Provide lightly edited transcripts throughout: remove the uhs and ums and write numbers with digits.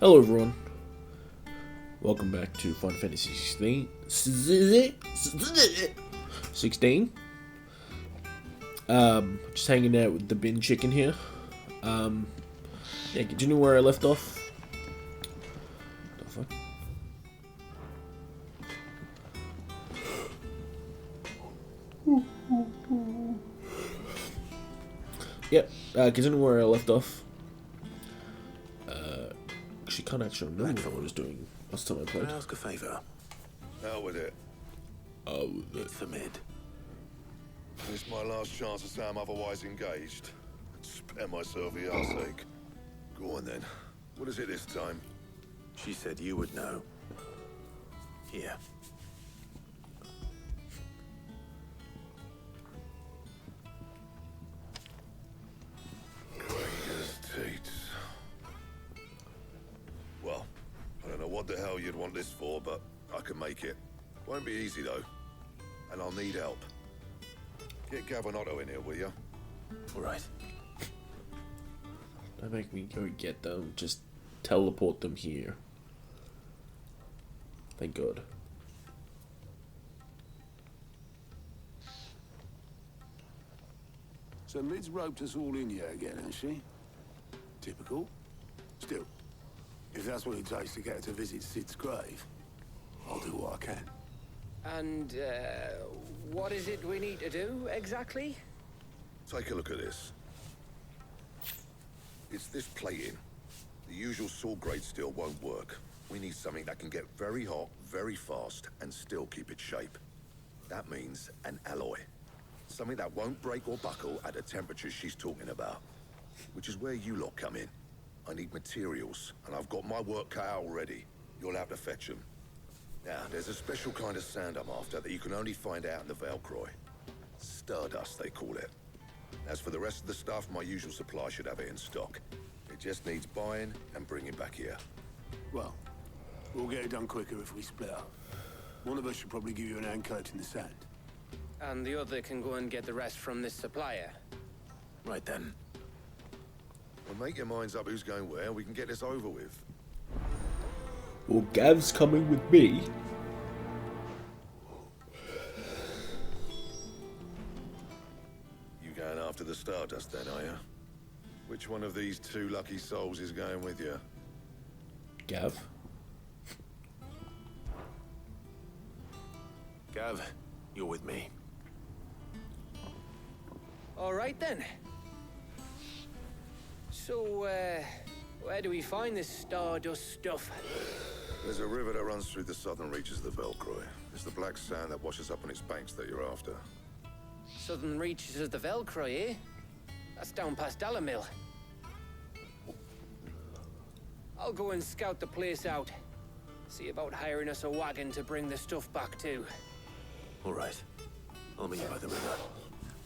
Hello everyone, welcome back to Final Fantasy 16. Just hanging out with the bin chicken here. Yeah, continue where I left off. The fuck? Yep, continue where I left off. She can't actually remember what I was doing last time I played. Can I ask a favour? Out with it. Oh, It's for Mid. This is my last chance to say I'm otherwise engaged. Spare myself the arseache. Go on then. What is it this time? She said you would know. Here. Gregor's teats. Well, I don't know what the hell you'd want this for, but I can make it. Won't be easy though. And I'll need help. Get Gavin Otto in here, will you? All right. don't make me go get them, just teleport them here. Thank God. So Mid's roped us all in here again, has she? Typical. Still, if that's what it takes to get her to visit Sid's grave, I'll do what I can. And, what is it we need to do, exactly? Take a look at this. It's this plating. The usual saw grade steel won't work. We need something that can get very hot, very fast, and still keep its shape. That means an alloy. Something that won't break or buckle at the temperatures she's talking about. Which is where you lot come in. I need materials, and I've got my work cut out already. You'll have to fetch them. Now, there's a special kind of sand I'm after that you can only find out in the Velcroy. Stardust, they call it. As for the rest of the stuff, my usual supply should have it in stock. It just needs buying and bringing back here. Well, we'll get it done quicker if we split up. One of us should probably give you an hand coat in the sand. And the other can go and get the rest from this supplier. Right then. Well, make your minds up who's going where, and we can get this over with. Well, Gav's coming with me. You going after the Stardust then, are you? Which one of these two lucky souls is going with you? Gav? Gav, you're with me. All right, then. So, where do we find this Stardust stuff? There's a river that runs through the southern reaches of the Velcroy. It's the black sand that washes up on its banks that you're after. Southern reaches of the Velcroy, eh? That's down past Dalamil. I'll go and scout the place out. See about hiring us a wagon to bring the stuff back to. All right. I'll meet you by the river.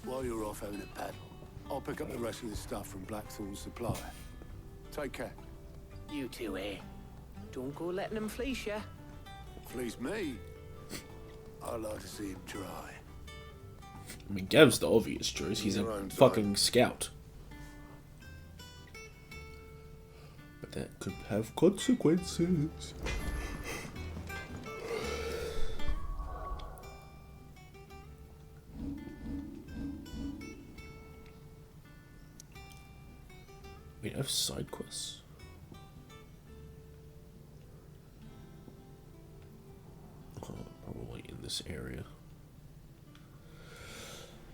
While you're off having a paddle, I'll pick up the rest of the stuff from Blackthorn's supplier. Take care. You two, eh? Don't go letting them fleece ya. Fleece me. I'd like to see him try. I mean, Gav's the obvious choice. He's Your a own fucking scout. But that could have consequences. We have side quests. Oh, probably in this area.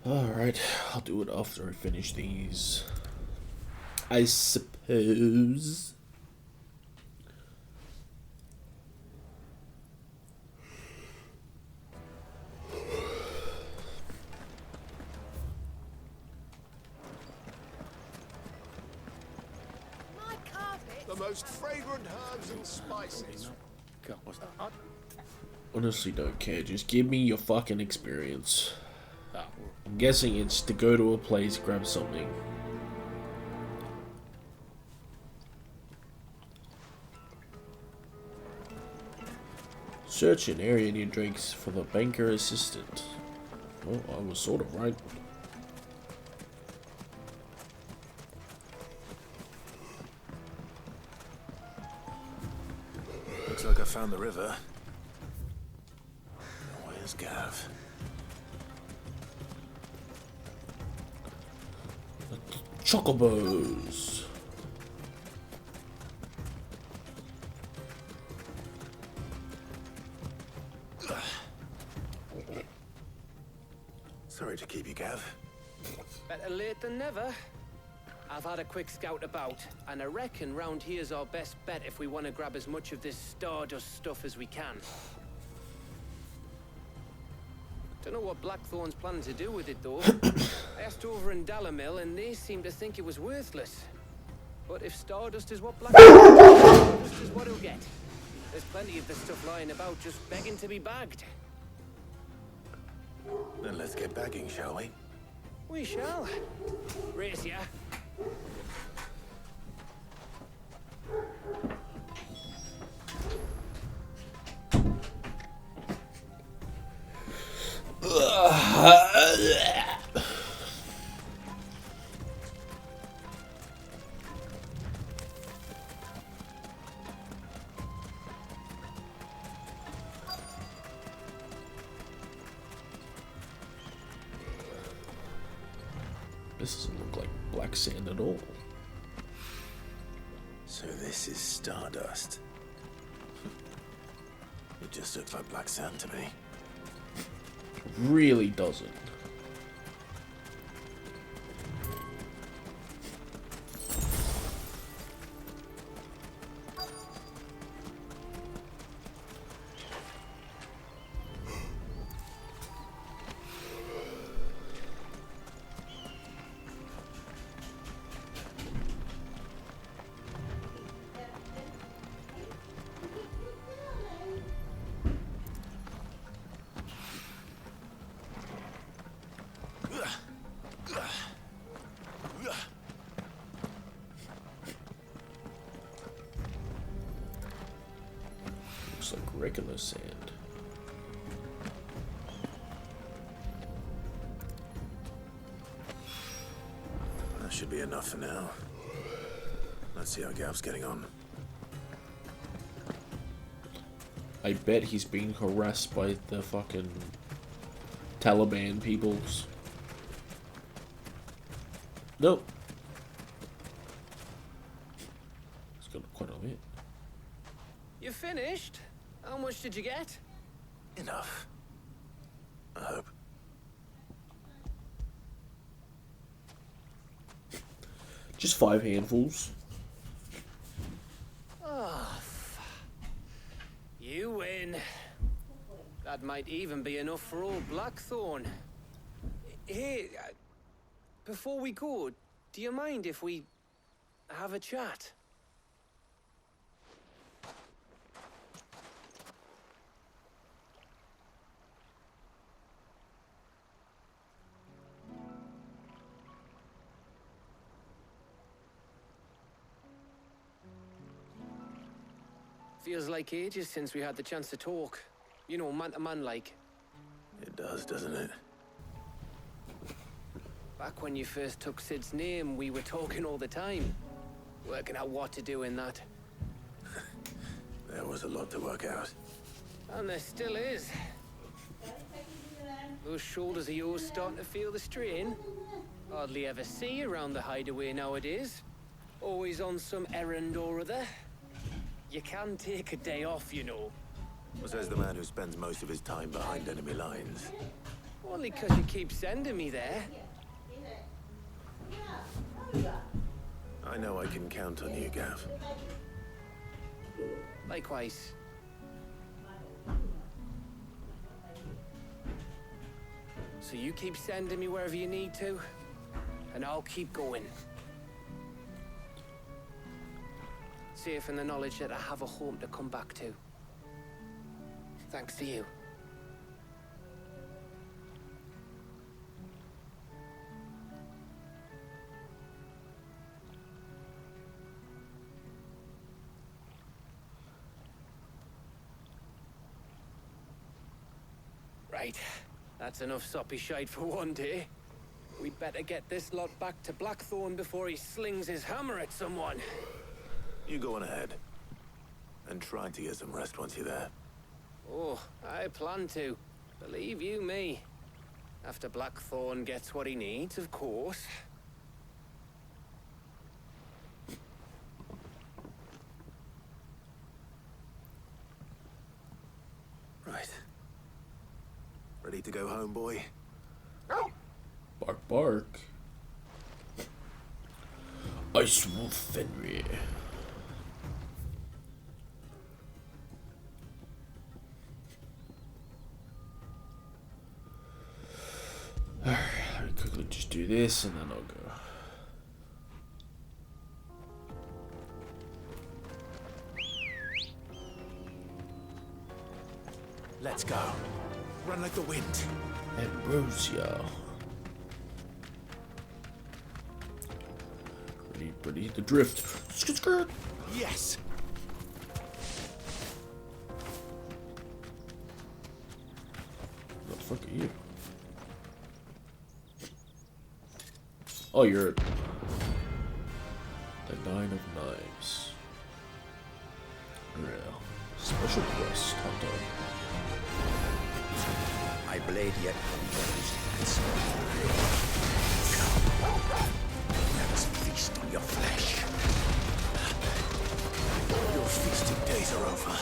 Alright, I'll do it after I finish these. I suppose. My carpet. The most fragrant herbs and spices. God, what's that? Honestly, don't care. Just give me your fucking experience. I'm guessing it's to go to a place, grab something. Search an area near drinks for the banker assistant. Oh, I was sort of right. found the river. Where's Gav? Chocobos. Sorry to keep you, Gav. Better late than never. I've had a quick scout about, and I reckon round here's our best bet if we want to grab as much of this Stardust stuff as we can. Don't know what Blackthorn's planning to do with it, though. I asked over in Dalamil, and they seem to think it was worthless. But if Stardust is what Stardust is what he'll get. There's plenty of this stuff lying about, just begging to be bagged. Then let's get bagging, shall we? We shall. Race ya. This doesn't look like black sand at all. So this is Stardust. It just looks like black sand to me. Really doesn't. Looks like regular sand. That should be enough for now. Let's see how Gav's getting on. I bet he's being harassed by the fucking Taliban peoples. Nope. It's got quite a bit. You finished? How much did you get? Enough. I hope. Just 5 handfuls. Oh, you win. That might even be enough for old Blackthorn. Hey, before we go, do you mind if we have a chat? Feels like ages since we had the chance to talk. You know, man to man like. It does, doesn't it? Back when you first took Sid's name, we were talking all the time. Working out what to do in that. There was a lot to work out. And there still is. Those shoulders of yours starting to feel the strain. Hardly ever see you around the hideaway nowadays. Always on some errand or other. You can take a day off, you know. Says the man who spends most of his time behind enemy lines. Only 'cause you keep sending me there. I know I can count on you, Gav. Likewise. So you keep sending me wherever you need to, and I'll keep going. Safe in the knowledge that I have a home to come back to. Thanks to you. Right. That's enough soppy shite for one day. We'd better get this lot back to Blackthorn before he slings his hammer at someone. You go on ahead. and try to get some rest once you're there. Oh, I plan to. Believe you me. After Blackthorn gets what he needs, of course. Right. Ready to go home, boy? Bark, bark. Ice Wolf Fenrir. Alright, let me quickly just do this and then I'll go. Let's go. Run like the wind. Ambrosia. Ready to drift. Skirt. Yes. What the fuck are you? Oh, you're the 9 of Knives. Real. Special quest. Hot dog. My blade yet unused and so let us feast on your flesh. Your feasting days are over.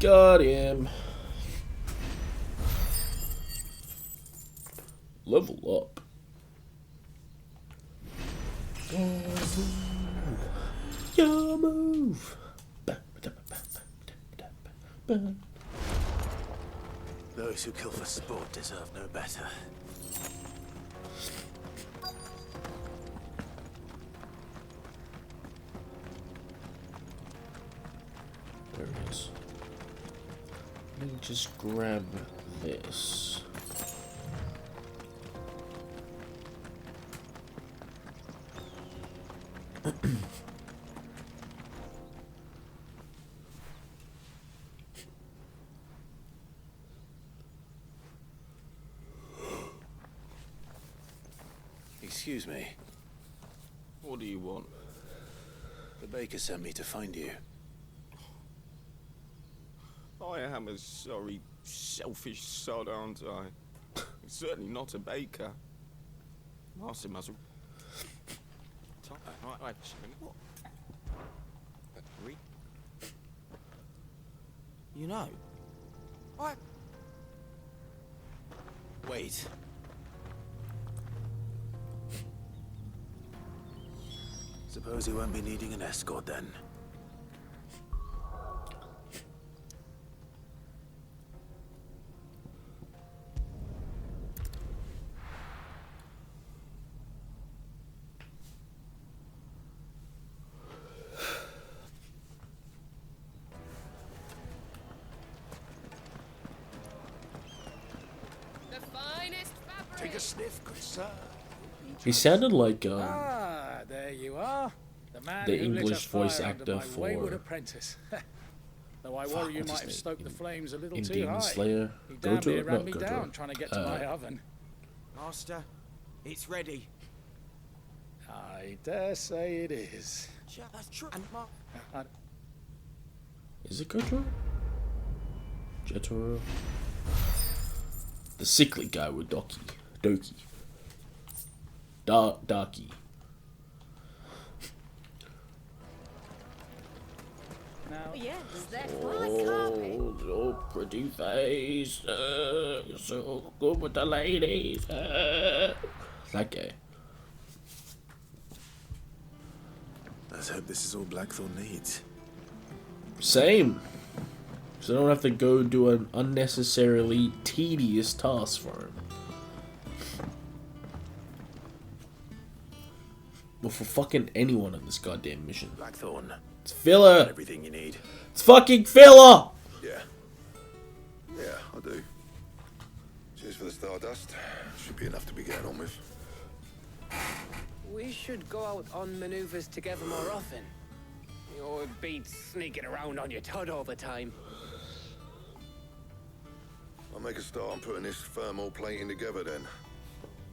Got him. Level up. Your move. Those who kill for sport deserve no better. There it is. Let me just grab this. Excuse me. What do you want? The baker sent me to find you. I am a sorry, selfish sod, aren't I? Certainly not a baker. Marcy must Right, what? We? You know? What? Wait. Suppose he won't be needing an escort then. The finest fabric. Take a sniff, Chris. He sounded like There you are. The man the who lit a English voice fire under actor my wayward for apprentice. Though I fuck, worry you what's might his have name? stoked the flames a little in too Demon high. Slayer. He damn Gojo, near ran not me Gojo. down trying to get to my oven. Master, it's ready. I dare say it is. That's true. And Mark. Is it Gojo? Jotaro? The sickly guy with Doki. Daki. Now, Yes, that was carpet. Oh, pretty face. You're so good with the ladies. That guy. Let's hope this is all Blackthorn needs. Same. So I don't have to go do an unnecessarily tedious task for him. Well, for fucking anyone on this goddamn mission. Blackthorn, It's filler. everything you need. It's fucking filler. Yeah. Yeah, I do. Cheers for the Stardust. Should be enough to be getting on with. We should go out on maneuvers together more often. It beats sneaking around on your tud all the time. I'll make a start on putting this thermal plating together then.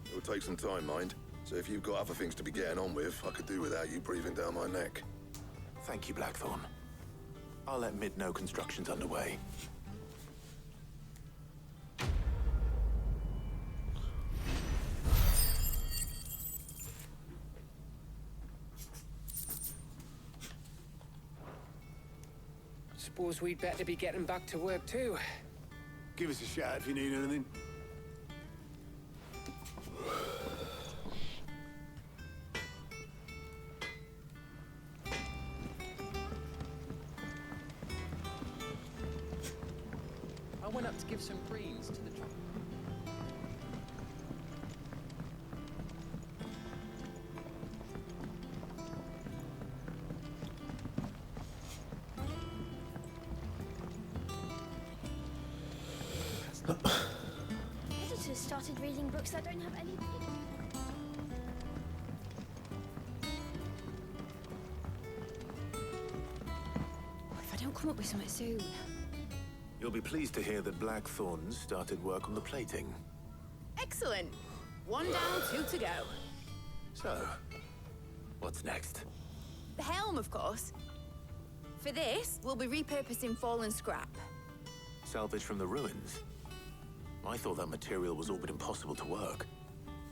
It'll take some time, mind. So if you've got other things to be getting on with, I could do without you breathing down my neck. Thank you, Blackthorn. I'll let Mid know construction's underway. Suppose we'd better be getting back to work too. Give us a shout if you need anything. I went up to give some greens to the truck. Editors started reading books that don't have any. What if I don't come up with something soon? You'll be pleased to hear that Blackthorn started work on the plating. Excellent. One down, two to go. So, what's next? The helm, of course. For this, we'll be repurposing fallen scrap. Salvage from the ruins? I thought that material was all but impossible to work.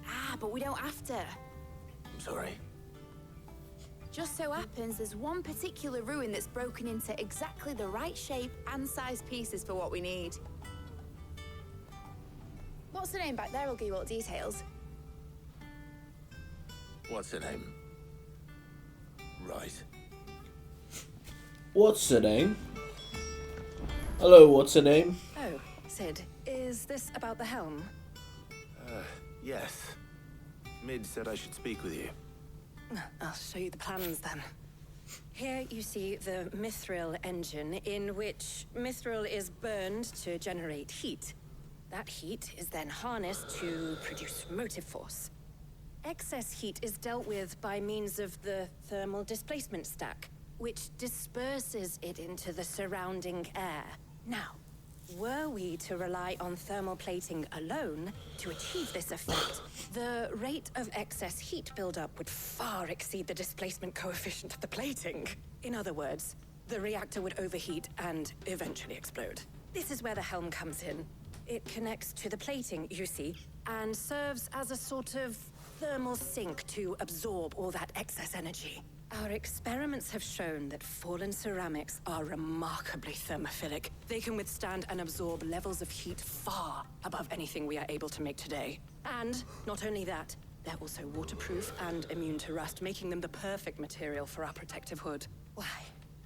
Ah, but we don't have to. I'm sorry. Just so happens there's one particular ruin that's broken into exactly the right shape and size pieces for what we need. What's the name back there? I'll give you all the details. What's her name? Right. What's her name? Hello, what's her name? Oh, Sid, is this about the helm? Yes. Mid said I should speak with you. I'll show you the plans then. Here you see the mithril engine, in which mithril is burned to generate heat. That heat is then harnessed to produce motive force. Excess heat is dealt with by means of the thermal displacement stack, which disperses it into the surrounding air. Now, were we to rely on thermal plating alone to achieve this effect, the rate of excess heat buildup would far exceed the displacement coefficient of the plating. In other words, the reactor would overheat and eventually explode. This is where the helm comes in. It connects to the plating, you see, and serves as a sort of thermal sink to absorb all that excess energy. Our experiments have shown that fallen ceramics are remarkably thermophilic. They can withstand and absorb levels of heat far above anything we are able to make today. And not only that, they're also waterproof and immune to rust, making them the perfect material for our protective hood. Why,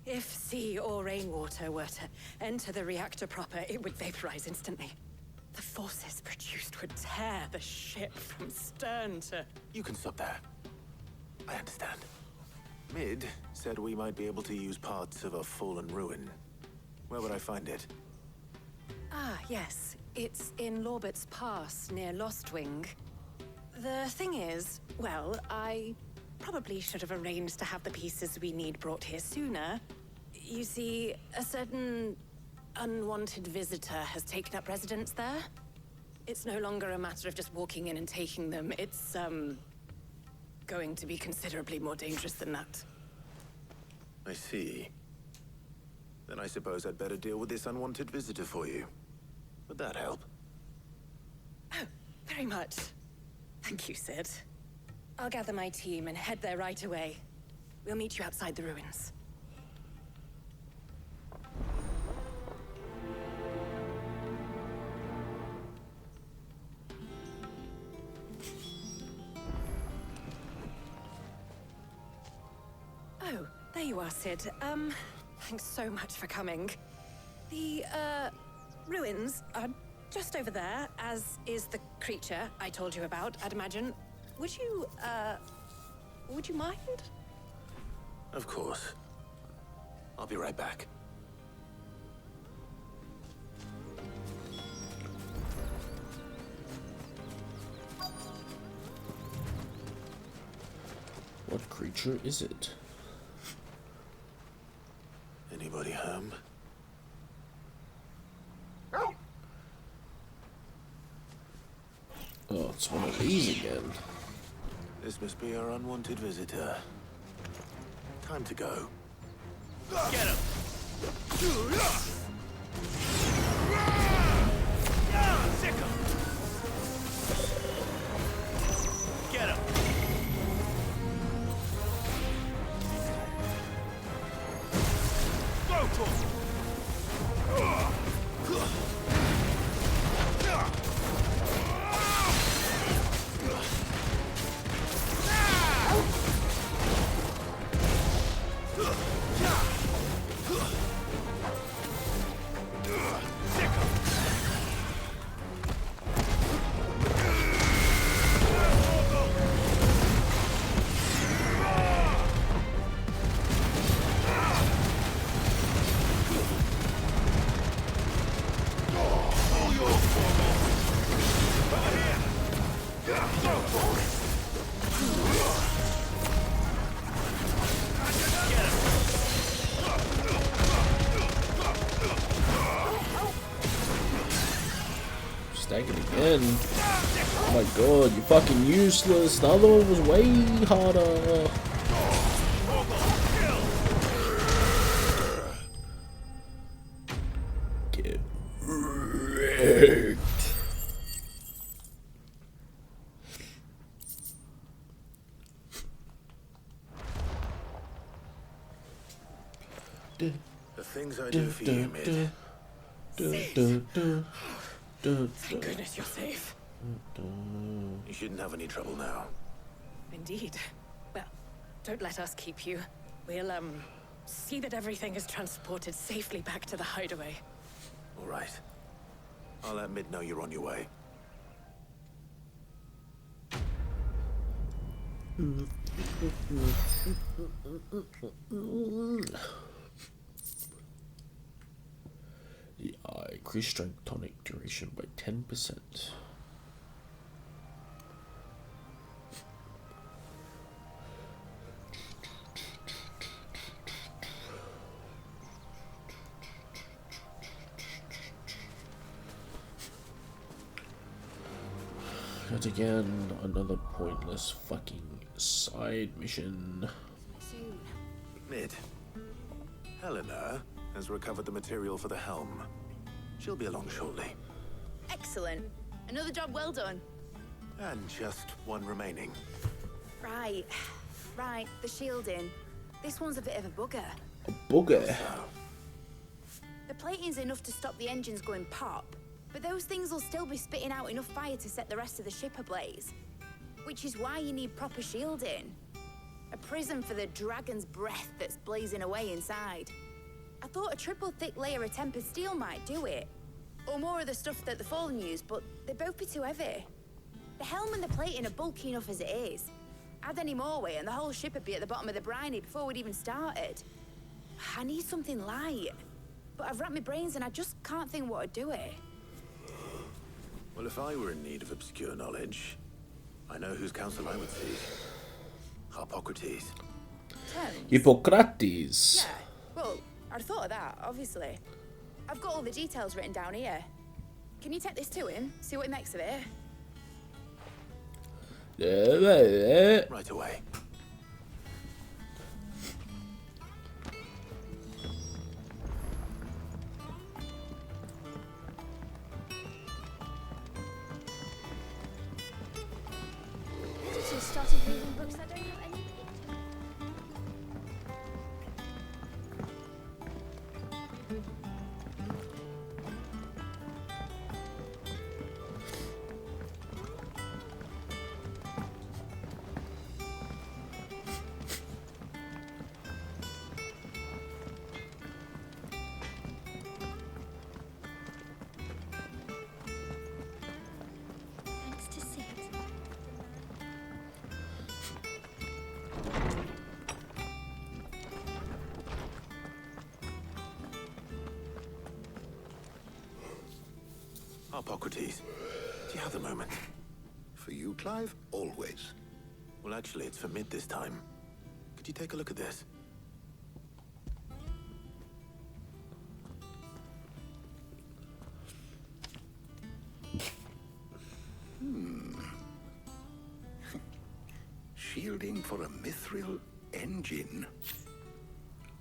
if sea or rainwater were to enter the reactor proper, it would vaporize instantly. The forces produced would tear the ship from stern to... You can stop there. I understand. Mid said we might be able to use parts of a fallen ruin. Where would I find it? Ah, yes. It's in Lorbert's Pass, near Lostwing. The thing is, well, I probably should have arranged to have the pieces we need brought here sooner. You see, a certain unwanted visitor has taken up residence there. It's no longer a matter of just walking in and taking them. It's, going to be considerably more dangerous than that. I see. Then I suppose I'd better deal with this unwanted visitor for you. Would that help? Oh, very much. Thank you, Sid. I'll gather my team and head there right away. We'll meet you outside the ruins. Oh, there you are, Sid. Thanks so much for coming. The, ruins are just over there, as is the creature I told you about, I'd imagine. Would you mind? Of course. I'll be right back. What creature is it? Anybody home? Oh, it's one of these again. This must be our unwanted visitor. Time to go. Get him! Sick him! Get him! Go to him! Stack it again. Oh my god, you're fucking useless. The other one was way harder. Get wrecked. The things I do for you, Mid. Thank goodness you're safe. You shouldn't have any trouble now. Indeed. Well, don't let us keep you. We'll, see that everything is transported safely back to the hideaway. All right. I'll let Mid know you're on your way. Increase strength tonic duration by 10%. Yet again, another pointless fucking side mission. Soon. Mid. Helena has recovered the material for the helm. She'll be along shortly. Excellent. Another job well done. And just one remaining. Right. Right, the shielding. This one's a bit of a bugger. A bugger. The plating's enough to stop the engines going pop, but those things will still be spitting out enough fire to set the rest of the ship ablaze. Which is why you need proper shielding. A prison for the dragon's breath that's blazing away inside. I thought a triple thick layer of tempered steel might do it. Or more of the stuff that the Fallen use, but they'd both be too heavy. The helm and the plating are bulky enough as it is. Add any more weight and the whole ship would be at the bottom of the briny before we'd even started. I need something light. But I've racked my brains and I just can't think what would do it. Well, if I were in need of obscure knowledge, I know whose counsel I would seek. Harpocrates. Hippocrates. Yeah, well, I'd thought of that, obviously. I've got all the details written down here. Can you take this to him? See what he makes of it? Right away. She started reading books that don't have any pictures. Thanks to Sid. Harpocrates, do you have the moment? For you, Clive, always. Well, actually, it's for Mid this time. Could you take a look at this? Shielding for a mithril engine.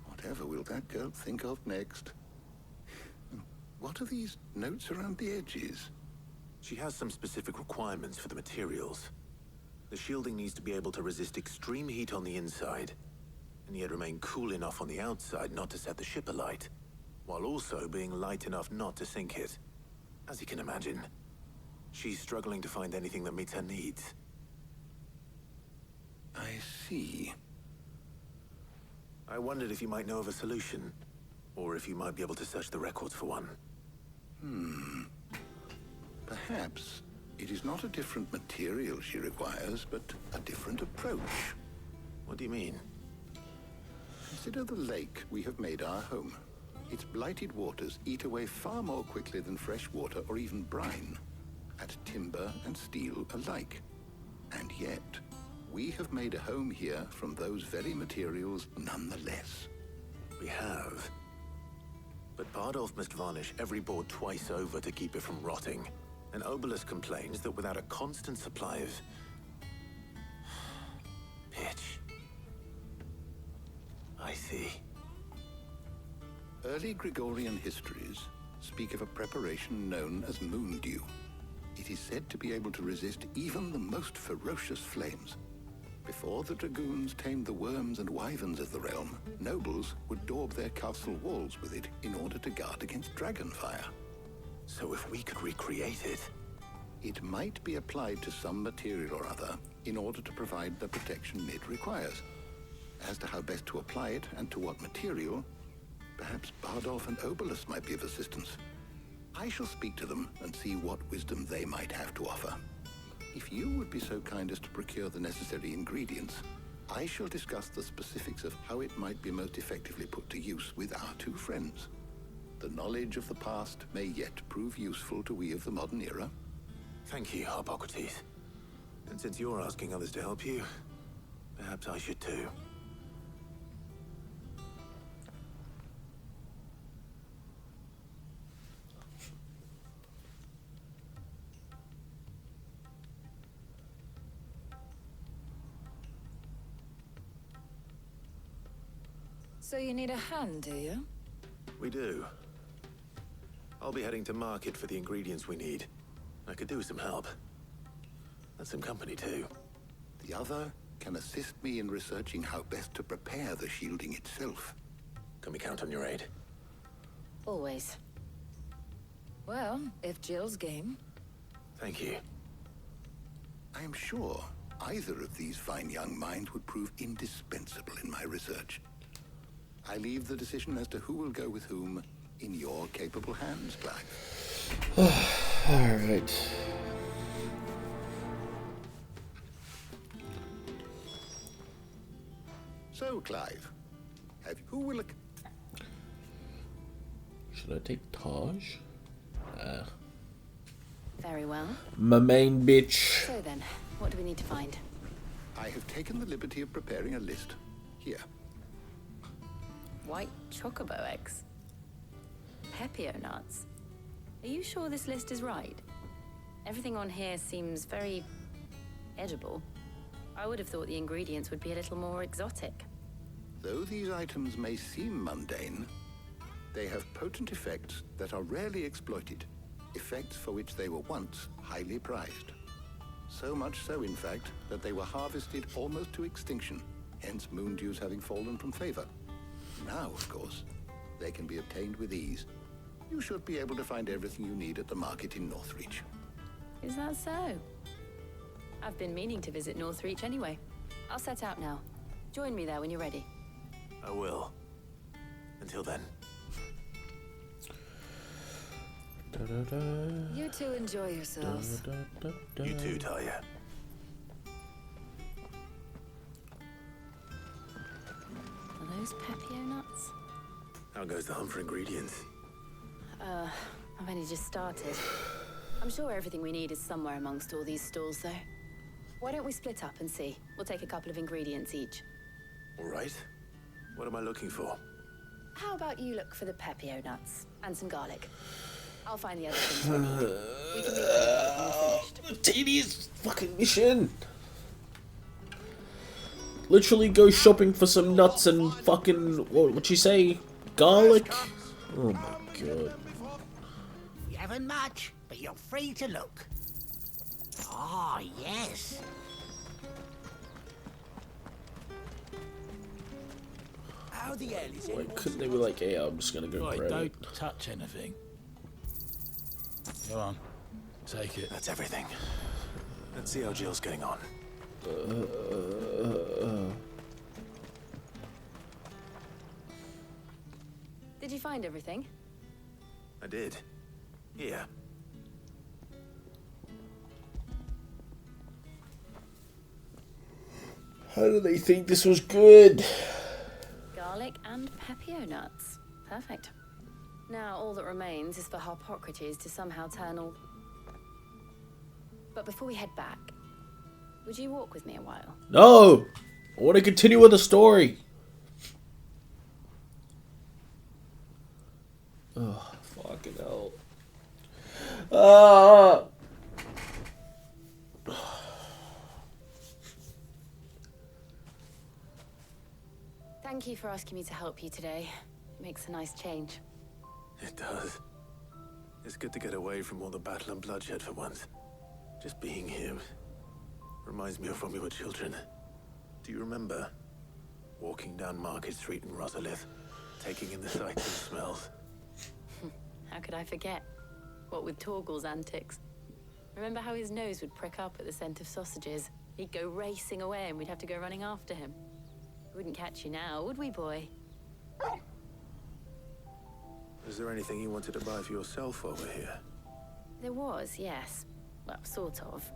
Whatever will that girl think of next? What are these notes around the edges? She has some specific requirements for the materials. The shielding needs to be able to resist extreme heat on the inside, and yet remain cool enough on the outside not to set the ship alight, while also being light enough not to sink it. As you can imagine, she's struggling to find anything that meets her needs. I see. I wondered if you might know of a solution, or if you might be able to search the records for one. Perhaps it is not a different material she requires, but a different approach. What do you mean? Consider the lake we have made our home. Its blighted waters eat away far more quickly than fresh water or even brine, at timber and steel alike. And yet, we have made a home here from those very materials nonetheless. We have. But Bardolph must varnish every board twice over to keep it from rotting. And Obelus complains that without a constant supply of pitch. I see. Early Gregorian histories speak of a preparation known as moon dew. It is said to be able to resist even the most ferocious flames. Before the dragoons tamed the worms and wyverns of the realm, nobles would daub their castle walls with it in order to guard against dragon fire. So if we could recreate it... It might be applied to some material or other in order to provide the protection it requires. As to how best to apply it and to what material, perhaps Bardolph and Obelus might be of assistance. I shall speak to them and see what wisdom they might have to offer. If you would be so kind as to procure the necessary ingredients, I shall discuss the specifics of how it might be most effectively put to use with our two friends. The knowledge of the past may yet prove useful to we of the modern era. Thank you, Harpocrates. And since you're asking others to help you, perhaps I should too. So you need a hand, do you? We do. I'll be heading to market for the ingredients we need. I could do with some help. And some company too. The other can assist me in researching how best to prepare the shielding itself. Can we count on your aid? Always. Well, if Jill's game. Thank you. I am sure either of these fine young minds would prove indispensable in my research. I leave the decision as to who will go with whom in your capable hands, Clive. Alright. So, Clive, who will... Should I take Taj? Very well. My main bitch. So then, what do we need to find? I have taken the liberty of preparing a list. Here. White chocobo eggs. Pepio nuts. Are you sure this list is right? Everything on here seems very edible. I would have thought the ingredients would be a little more exotic. Though these items may seem mundane, they have potent effects that are rarely exploited. Effects for which they were once highly prized. So much so, in fact, that they were harvested almost to extinction, hence moon dews having fallen from favor. Now, of course, they can be obtained with ease. You should be able to find everything you need at the market in Northreach. Is that so? I've been meaning to visit Northreach anyway. I'll set out now. Join me there when you're ready. I will. Until then. You two enjoy yourselves. You too, Talia. Are those Pepio nuts? How goes the hunt for ingredients? I've only just started. I'm sure everything we need is somewhere amongst all these stalls, though. Why don't we split up and see? We'll take a couple of ingredients each. All right. What am I looking for? How about you look for the Pepio nuts and some garlic? I'll find the other things we need. We can meet later when we're finished. Tedious fucking mission. Literally go shopping for some nuts and fucking what'd you say? Garlic? Oh my god. You haven't much, but you're free to look. Ah, yes. How the hell is it? Why couldn't they be like, hey, I'm just gonna go Right, grab it? don't touch anything. Go on, take it. That's everything. Let's see how Jill's getting on. Did you find everything? I did. Here. How do they think this was good? Garlic and Pepio nuts. Perfect. Now all that remains is for Harpocrates to somehow turn all... But before we head back, would you walk with me a while? No! I want to continue with the story. Oh, fucking hell. Thank you for asking me to help you today. It makes a nice change. It does. It's good to get away from all the battle and bloodshed for once. Just being here reminds me of when we were children. Do you remember? Walking down Market Street in Rosalith, taking in the sights and smells. How could I forget? What with Torgal's antics. Remember how his nose would prick up at the scent of sausages? He'd go racing away and we'd have to go running after him. We wouldn't catch you now, would we, boy? Is there anything you wanted to buy for yourself over here? There was, yes. Well, sort of.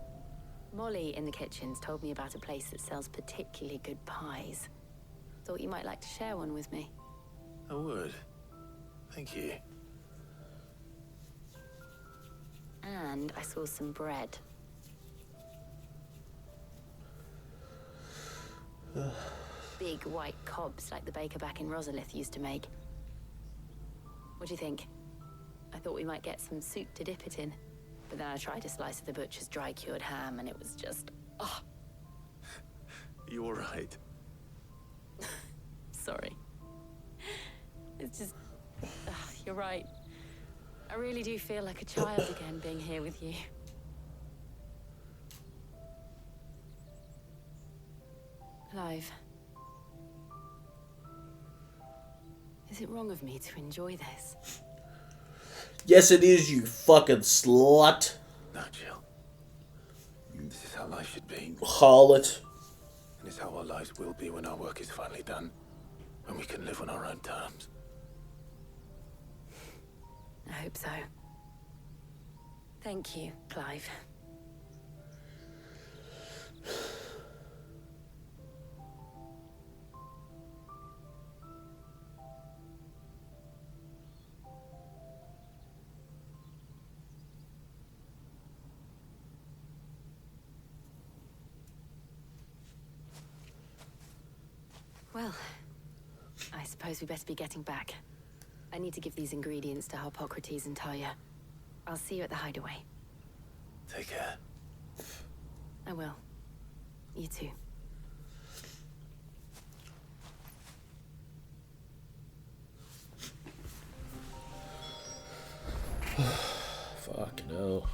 Molly in the kitchens told me about a place that sells particularly good pies. Thought you might like to share one with me. I would. Thank you. And I saw some bread. Big white cobs like the baker back in Rosalith used to make. What do you think? I thought we might get some soup to dip it in. But then I tried a slice of the butcher's dry-cured ham and it was just... oh, You all right? sorry. It's just... you're right. I really do feel like a child again being here with you. Clive. Is it wrong of me to enjoy this? Yes, it is, you fucking slut. No, Jill. This is how life should be. Harlot. And it's how our lives will be when our work is finally done. When we can live on our own terms. I hope so. Thank you, Clive. Well, I suppose we better be getting back. I need to give these ingredients to Harpocrates and Talia. I'll see you at the hideaway. Take care. I will. You too. Fucking hell.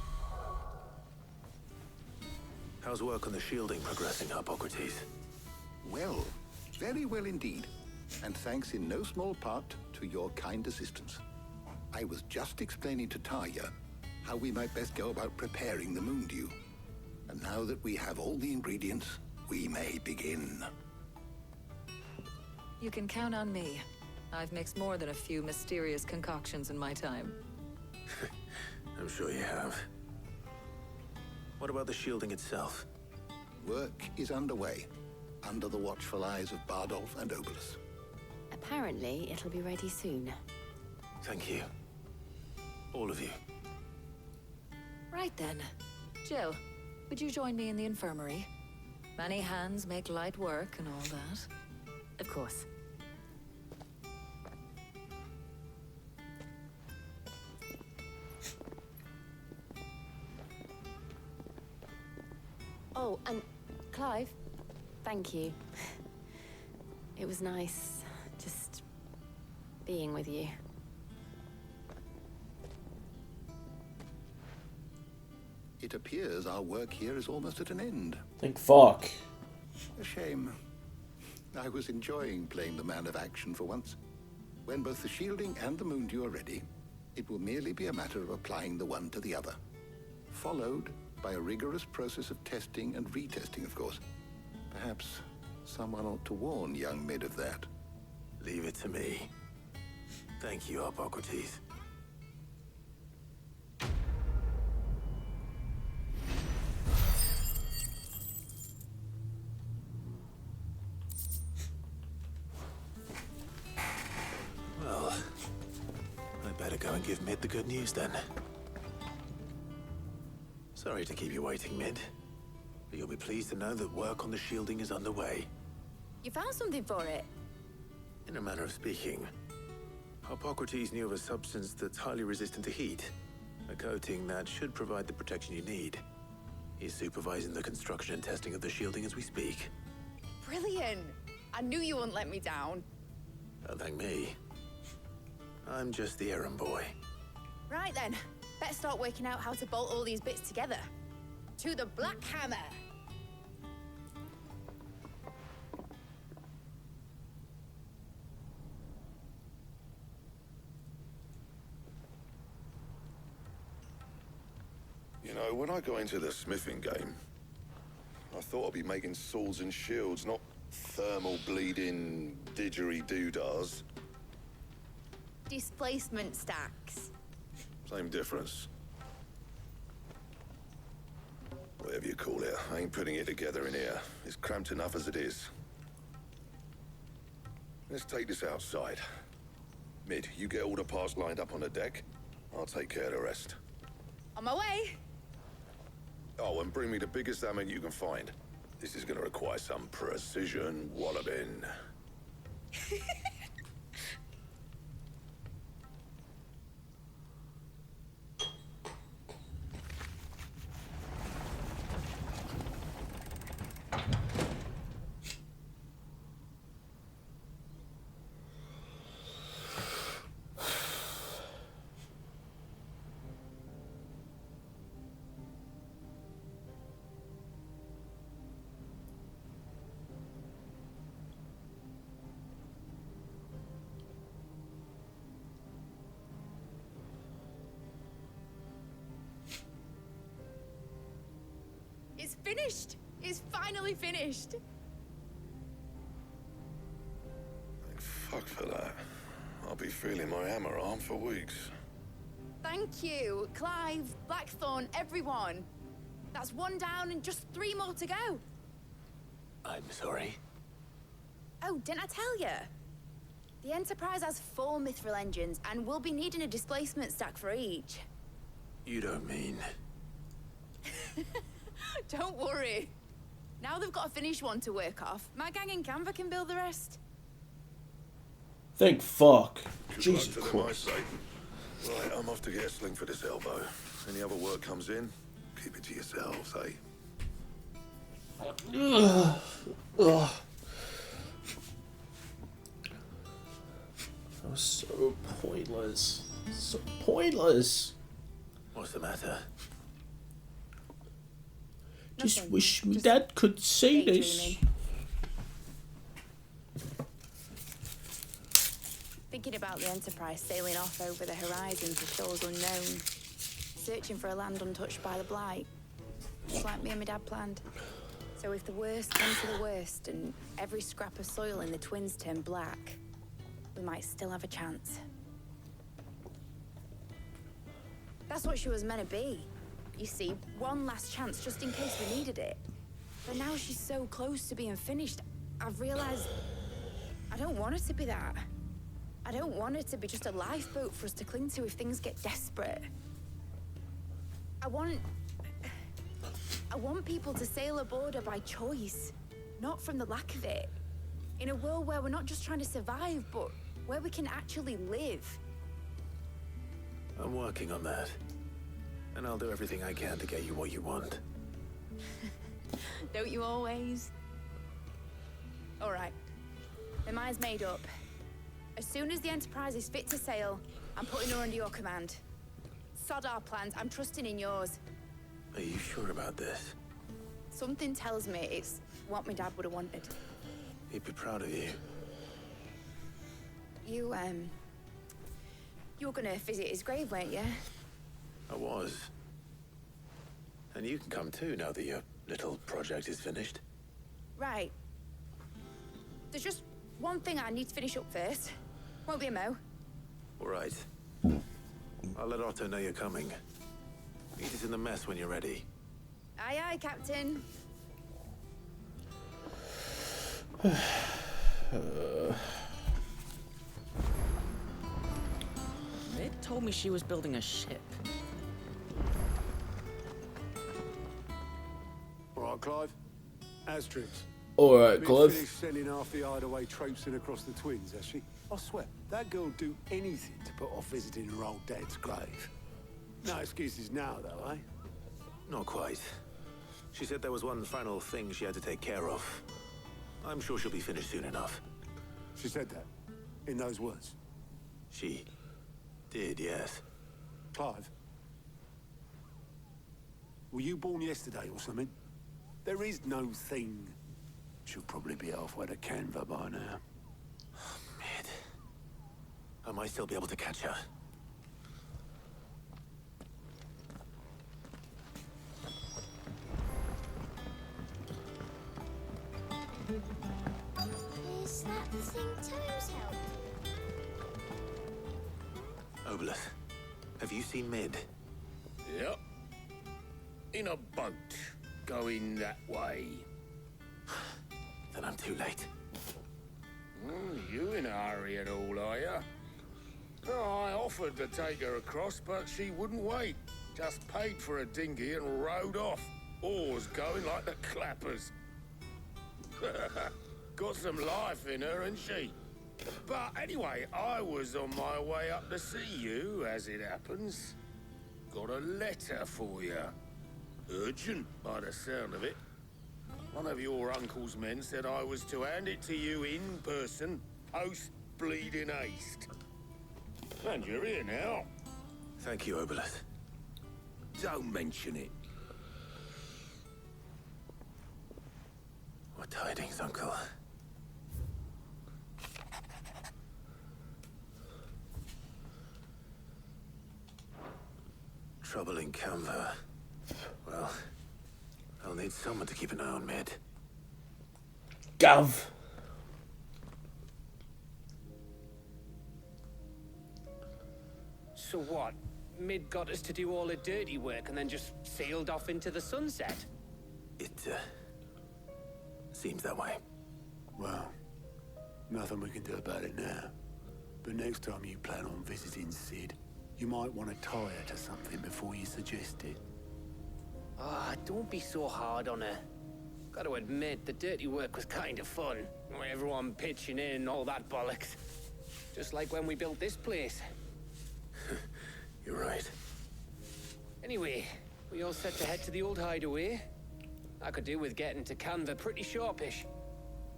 How's work on the shielding progressing, Harpocrates? Well, very well indeed. And thanks in no small part to your kind assistance. I was just explaining to Talia how we might best go about preparing the moon dew. And now that we have all the ingredients, we may begin. You can count on me. I've mixed more than a few mysterious concoctions in my time. I'm sure you have. What about the shielding itself? Work is underway, under the watchful eyes of Bardolph and Obolus. Apparently, it'll be ready soon. Thank you. All of you. Right then. Jill, would you join me in the infirmary? Many hands make light work and all that. Of course. Oh, and Clive, thank you. It was nice just being with you. It appears our work here is almost at an end. Think fuck. A shame. I was enjoying playing the man of action for once. When both the shielding and the moon dew are ready, it will merely be a matter of applying the one to the other. Followed by a rigorous process of testing and retesting, of course. Perhaps someone ought to warn young Mid of that. Leave it to me. Thank you, Harpocrates. Well, I'd better go and give Mid the good news then. Sorry to keep you waiting, Mid. But you'll be pleased to know that work on the shielding is underway. You found something for it? In a manner of speaking, Harpocrates knew of a substance that's highly resistant to heat. A coating that should provide the protection you need. He's supervising the construction and testing of the shielding as we speak. Brilliant! I knew you wouldn't let me down. Don't thank me. I'm just the errand boy. Right then, better start working out how to bolt all these bits together. To the Black Hammer! You know, when I got into the smithing game, I thought I'd be making swords and shields, not thermal bleeding didgeridoo-dahs. Displacement stacks. Same difference. Whatever you call it, I ain't putting it together in here. It's cramped enough as it is. Let's take this outside. Mid, you get all the parts lined up on the deck. I'll take care of the rest. On my way! Oh, and bring me the biggest hammer you can find. This is gonna require some precision walloping. finished! It's finally finished! Thank fuck for that. I'll be feeling my hammer arm for weeks. Thank you, Clive, Blackthorn, everyone. That's 1 down and just 3 more to go. I'm sorry. Oh, didn't I tell you? The Enterprise has 4 Mithril engines, and we'll be needing a displacement stack for each. You don't mean... Don't worry. Now they've got a finished one to work off. My gang in Canva can build the rest. Thank fuck. Good Jesus luck to them, I Christ. say. Right, I'm off to get a sling for this elbow. Any other work comes in, keep it to yourselves, eh? Ugh. Ugh. That was so pointless. So pointless. What's the matter? Just Nothing. wish me Just dad could see this. daydreaming. Thinking about the Enterprise sailing off over the horizon to shores unknown, searching for a land untouched by the Blight, just like me and my dad planned. So if the worst comes to the worst and every scrap of soil in the Twins turn black, we might still have a chance. That's what she was meant to be. You see, one last chance just in case we needed it. But now she's so close to being finished, I've realized I don't want her to be that. I don't want her to be just a lifeboat for us to cling to if things get desperate. I want people to sail aboard her by choice, not from the lack of it. In a world where we're not just trying to survive, but where we can actually live. I'm working on that. And I'll do everything I can to get you what you want. Don't you always? All right. My mind's made up. As soon as the Enterprise is fit to sail, I'm putting her under your command. Sod our plans. I'm trusting in yours. Are you sure about this? Something tells me it's what my dad would have wanted. He'd be proud of you. You were gonna visit his grave, weren't you? I was. And you can come too now that your little project is finished. Right. There's just one thing I need to finish up first. Won't be a mo. All right. I'll let Otto know you're coming. Meet us in the mess when you're ready. Aye, aye, Captain. They told me she was building a ship. All right, Clive. Astrix. All right, Clive. Finished sending half the hideaway traipsing across the Twins, has she? I swear, that girl would do anything to put off visiting her old dad's grave. No excuses now, though, eh? Not quite. She said there was one final thing she had to take care of. I'm sure she'll be finished soon enough. She said that? In those words? She did, yes. Clive? Were you born yesterday or something? There is no thing. She'll probably be halfway to Canva by now. Mid. I might still be able to catch her. Is that the thing Toes helped? Obolus, have you seen Mid? Yep. In a boat, going that way. Then I'm too late. You in a hurry at all, are you? Oh, I offered to take her across, but she wouldn't wait. Just paid for a dinghy and rowed off. Oars going like the clappers. Got some life in her, ain't she? But anyway, I was on my way up to see you, as it happens. Got a letter for you. Urgent, by the sound of it. One of your uncle's men said I was to hand it to you in person, post-bleeding haste. And you're here now. Thank you, Obolus. Don't mention it. What tidings, Uncle? Trouble in Canva. Well, I'll We'll need someone to keep an eye on Mid. Gov. So what? Mid got us to do all the dirty work and then just sailed off into the sunset? It, seems that way. Well, nothing we can do about it now. But next time you plan on visiting Sid, you might want to tie her to something before you suggest it. Ah, don't be so hard on her. Gotta admit, the dirty work was kind of fun. Everyone pitching in and all that bollocks. Just like when we built this place. You're right. Anyway, we all set to head to the old hideaway. I could do with getting to Canva pretty sharpish.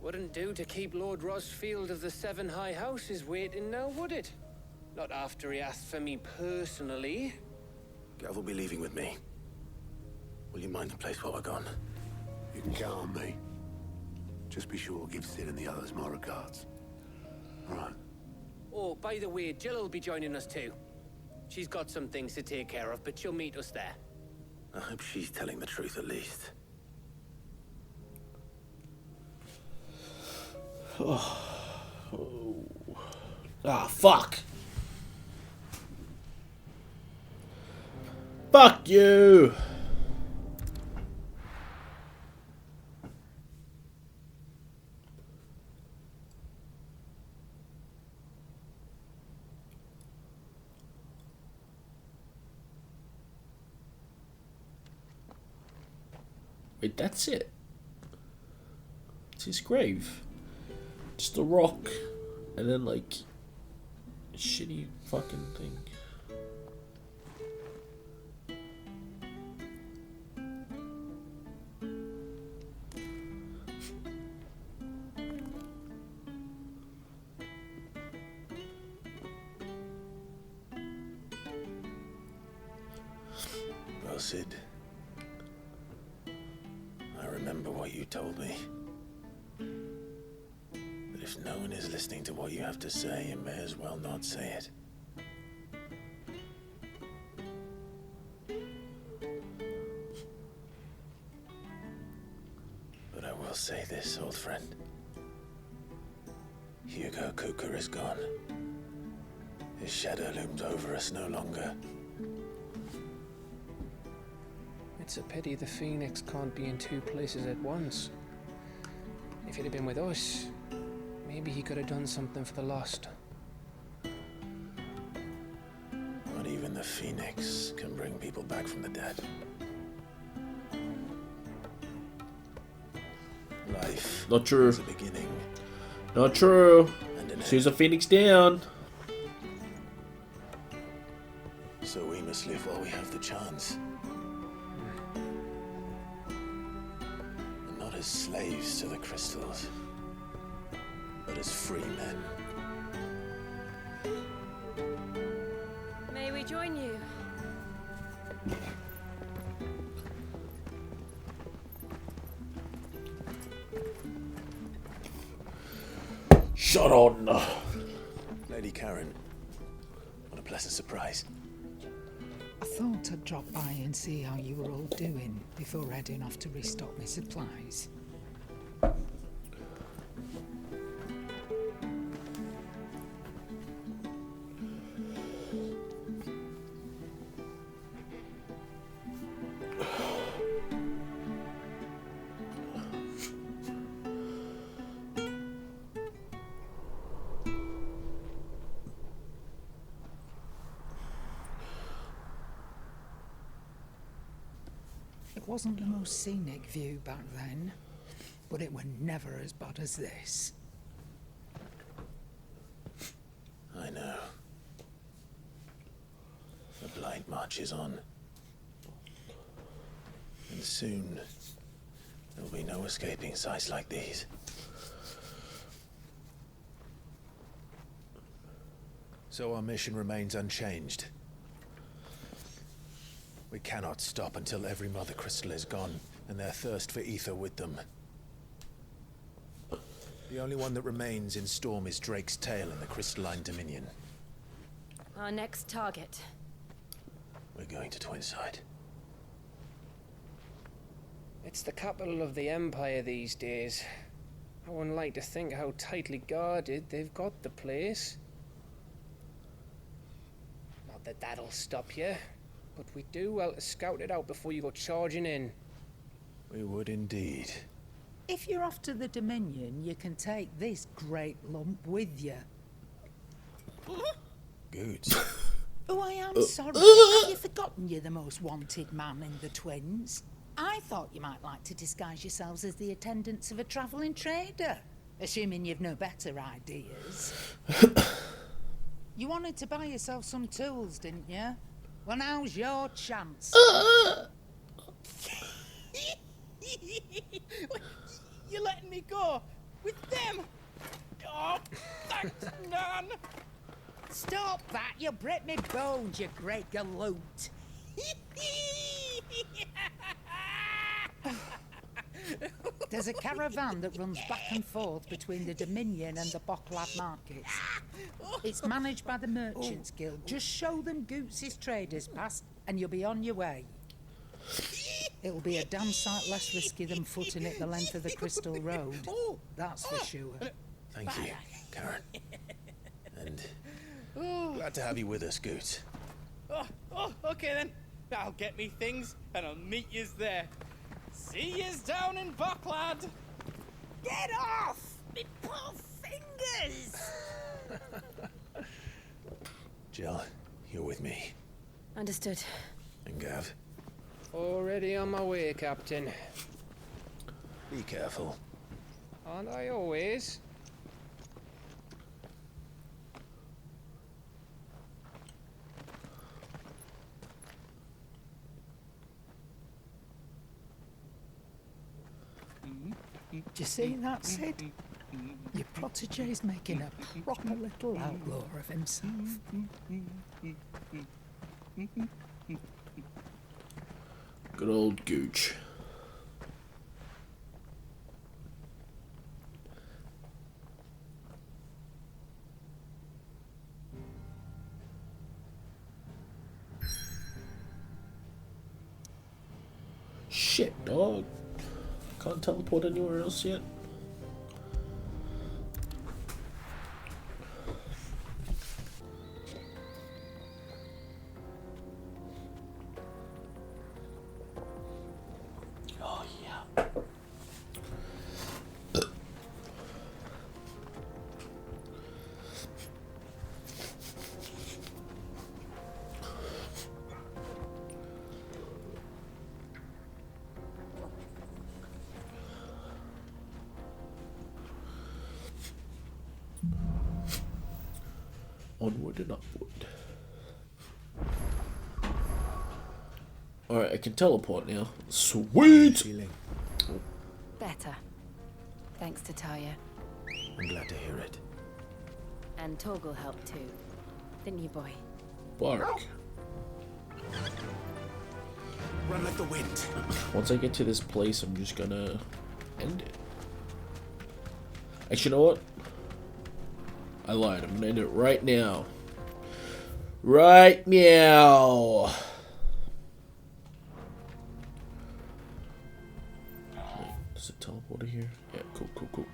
Wouldn't do to keep Lord Rosfield of the Seven High Houses waiting now, would it? Not after he asked for me personally. Gav will be leaving with me. Will you mind the place while we're gone? You can count on me. Just be sure to give Sid and the others my regards. Right. Oh, by the way, Jill will be joining us too. She's got some things to take care of, but she'll meet us there. I hope she's telling the truth at least. Ah, fuck. Fuck you. Wait, that's it. It's his grave. Just a rock. And then, like, a shitty fucking thing. Well, Sid. I remember what you told me. But if no one is listening to what you have to say, you may as well not say it. But I will say this, old friend. Hugo Cooker is gone. His shadow looms over us no longer. It's a pity the Phoenix can't be in two places at once. If he'd have been with us, maybe he could have done something for the lost. Not even the Phoenix can bring people back from the dead. Life Not true. is a beginning. Not true. And an She's a Phoenix down. So we must live while we have the chance. And not as slaves to the crystals, but as free men. May we join you? Shut on. Lady Karen, what a pleasant surprise. I thought I'd drop by and see how you were all doing before heading off to restock my supplies. It wasn't the most scenic view back then, but it were never as bad as this. I know. The Blight March is on. And soon, there will be no escaping sights like these. So our mission remains unchanged. We cannot stop until every Mother Crystal is gone, and their thirst for ether with them. The only one that remains in Storm is Drake's Tail in the Crystalline Dominion. Our next target. We're going to Twinside. It's the capital of the Empire these days. I wouldn't like to think how tightly guarded they've got the place. Not that that'll stop you, but we do well to scout it out before you go charging in. We would indeed. If you're off to the Dominion, you can take this great lump with you. Good. Oh, I am sorry. Have you forgotten you're the most wanted man in the Twins? I thought you might like to disguise yourselves as the attendants of a travelling trader, assuming you've no better ideas. You wanted to buy yourself some tools, didn't you? Well, now's your chance. You're letting me go with them? Oh, thanks, Nan. Stop that! You'll break me bones, you great galoot. There's a caravan that runs back and forth between the Dominion and the Bocklad markets. It's managed by the Merchants Guild. Just show them Goots' traders past and you'll be on your way. It'll be a damn sight less risky than footing it the length of the Crystal Road. That's for sure. Thank you, Karen. And glad to have you with us, Goot. Oh, okay then. I'll get me things and I'll meet yous there. See yous down in Bocklad. Get off! Me poor fingers! Jill, you're with me. Understood. And Gav, Already on my way, Captain. be careful. Aren't I always? Do you see that, Sid? Your protege's making a proper little outlaw of himself. Good old Gooch. Shit, dog. Can't teleport anywhere else yet. Oh yeah. Onward and upward. Alright, I can teleport now. Sweet! Better. Thanks to Taya. I'm glad to hear it. And Torgal helped too. Didn't you, boy? Bark. Run like the wind. Once I get to this place, I'm just gonna end it. Actually, you know what? I lied. I'm gonna end it right now. Right now. Wait, does it teleport here? Yeah, cool.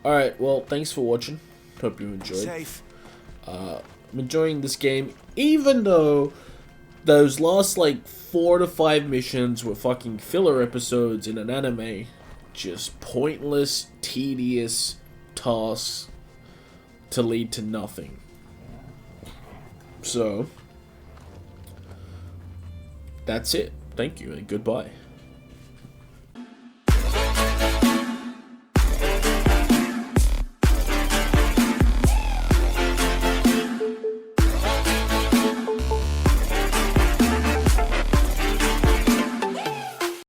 Alright, well, thanks for watching. Hope you enjoyed. Safe. I'm enjoying this game, even though those last, like, 4 to 5 missions were fucking filler episodes in an anime. Just pointless, tedious tasks to lead to nothing. So, that's it. Thank you and goodbye.